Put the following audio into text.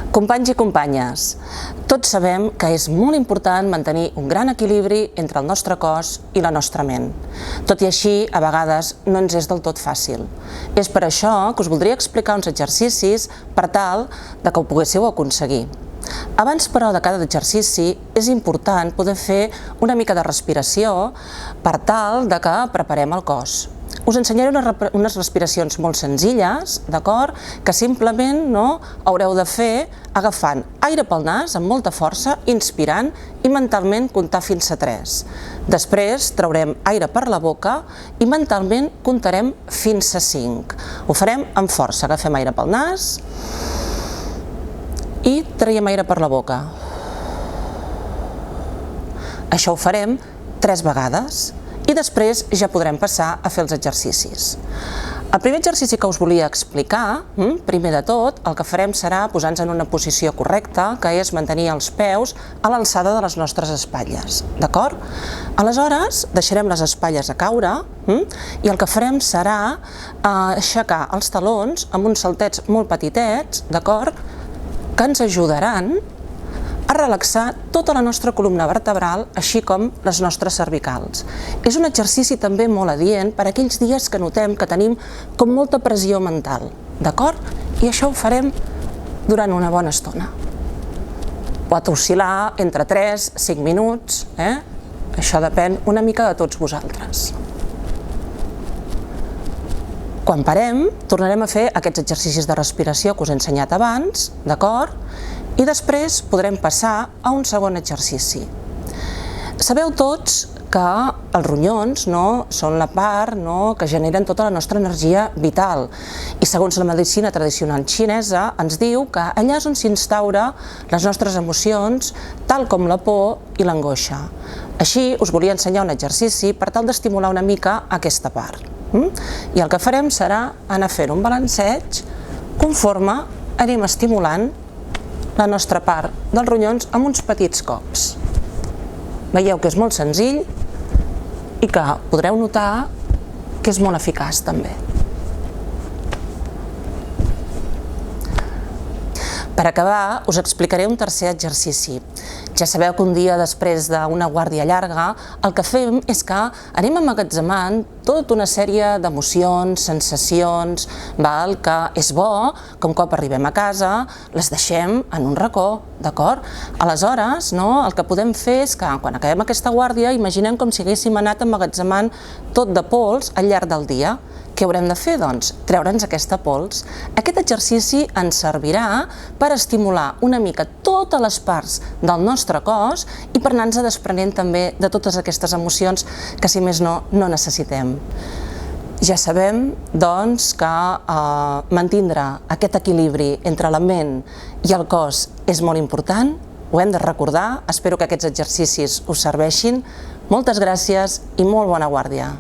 Companys i companyes, tots sabem que és molt important mantenir un gran equilibri entre el nostre cos i la nostra ment. Tot i així, a vegades no ens és del tot fàcil. És per això que us voldria explicar uns exercicis per tal que ho poguéssiu aconseguir. Abans, però, de cada exercici és important poder fer una mica de respiració per tal que preparem el cos. Us ensenyaré unes respiracions molt senzilles, d'acord? Que simplement haureu de fer agafant aire pel nas amb molta força, inspirant i mentalment comptar fins a 3. Després traurem aire per la boca i mentalment comptarem fins a 5. Ho farem amb força, agafem aire pel nas i traiem aire per la boca. Això ho farem 3 vegades. I després ja podrem passar a fer els exercicis. El primer exercici que us volia explicar, primer de tot, el que farem serà posar-nos en una posició correcta, que és mantenir els peus a l'alçada de les nostres espatlles, d'acord? Aleshores, deixarem les espatlles a caure i el que farem serà aixecar els talons amb uns saltets molt petitets, d'acord? Que ens ajudaran a relaxar tota la nostra columna vertebral, així com les nostres cervicals. És un exercici també molt adient per a aquells dies que notem que tenim com molta pressió mental, d'acord? I això ho farem durant una bona estona. Pot oscil·lar entre 3 i 5 minuts, Això depèn una mica de tots vosaltres. Quan parem, tornarem a fer aquests exercicis de respiració que us he ensenyat abans, d'acord? I després podrem passar a un segon exercici. Sabeu tots que els ronyons són la part que generen tota la nostra energia vital i segons la medicina tradicional xinesa ens diu que allà és on s'instaura les nostres emocions, tal com la por i l'angoixa. Així us volia ensenyar un exercici per tal d'estimular una mica aquesta part. I el que farem serà anar fent un balanceig conforme anem estimulant la nostra part dels ronyons amb uns petits cops. Veieu que és molt senzill i que podreu notar que és molt eficaç també. Per acabar, us explicaré un tercer exercici. Ja sabeu que un dia després d'una guàrdia llarga el que fem és que anem emmagatzemant tota una sèrie d'emocions, sensacions, que és bo, com cop arribem a casa, les deixem en un racó, d'acord? Aleshores, el que podem fer és que quan acabem aquesta guàrdia imaginem com si haguéssim anat emmagatzemant tot de pols al llarg del dia. Què haurem de fer, doncs? Treure'ns aquesta pols. Aquest exercici ens servirà per estimular una mica totes les parts del nostre cos i per anar-nos desprenent també de totes aquestes emocions que, si més no, no necessitem. Ja sabem, doncs, que mantindre aquest equilibri entre la ment i el cos és molt important, ho hem de recordar, espero que aquests exercicis us serveixin. Moltes gràcies i molt bona guàrdia.